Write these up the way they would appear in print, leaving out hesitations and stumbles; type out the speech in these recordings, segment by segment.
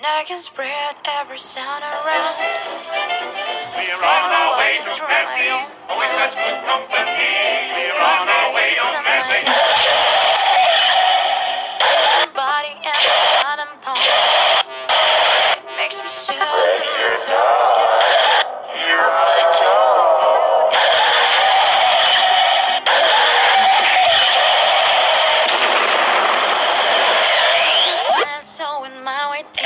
I can spread every sound around. We're on our way to camping, always such good company. We're on our way to camping. Somebody and bottom pump makes me shoot in my soul's sky. Here I go. And so in my way too.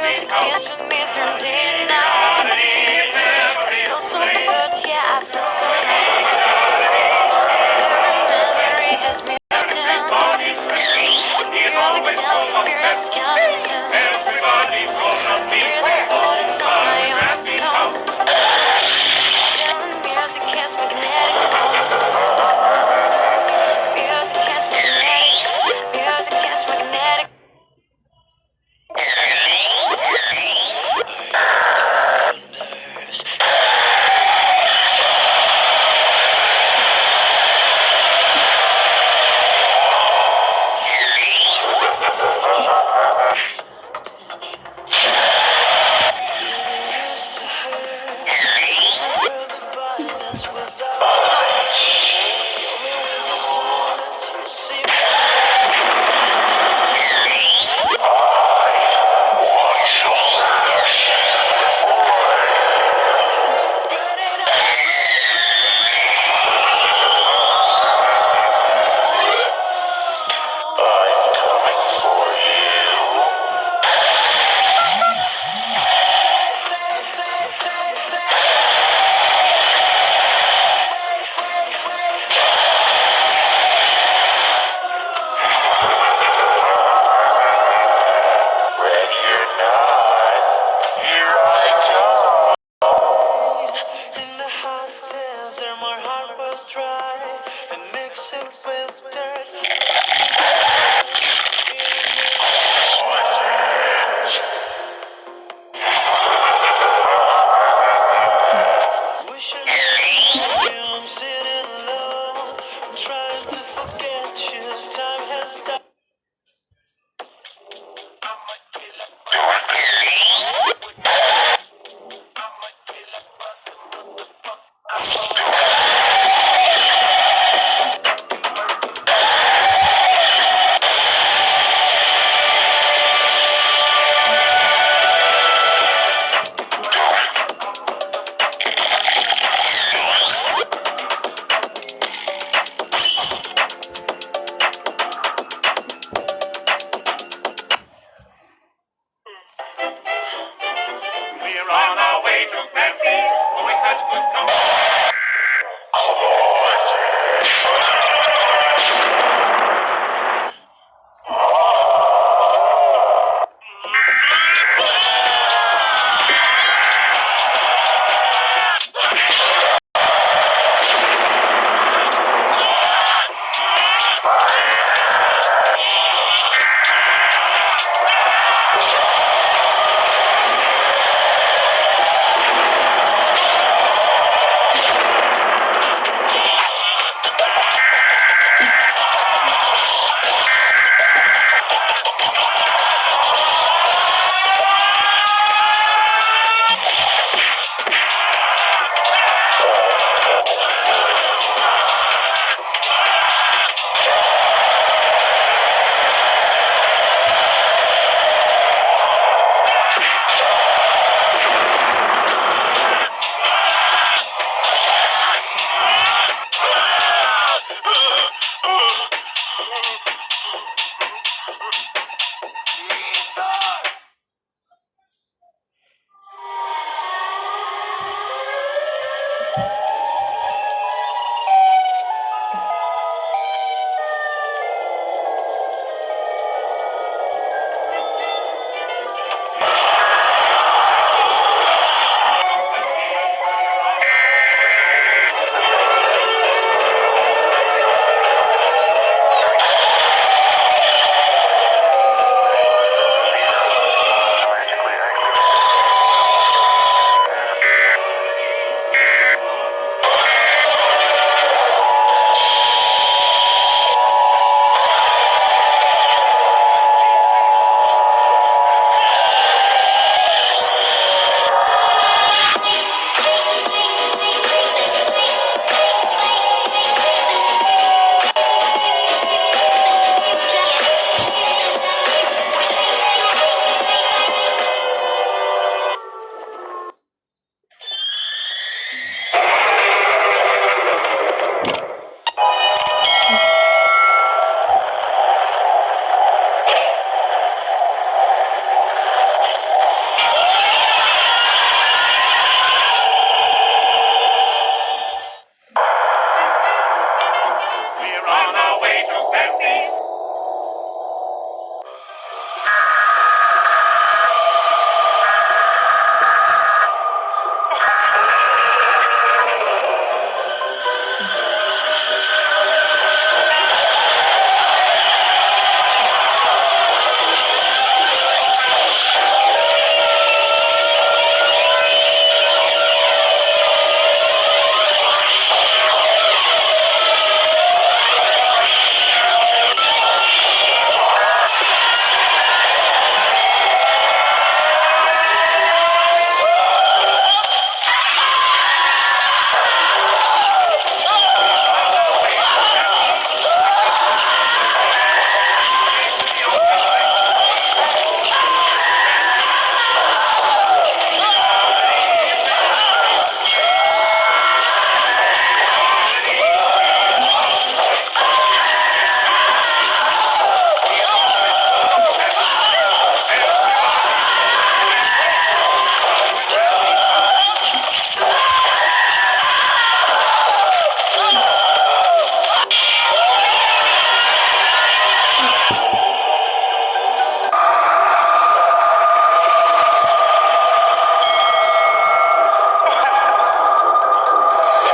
Music is with me through day and night. I feel so good, yeah, I feel so right. Every memory has me down. Music tells me fear is coming soon. Fears and thoughts on my own song. Telling music is magnetic. Music is magnetic. Music is magnetic.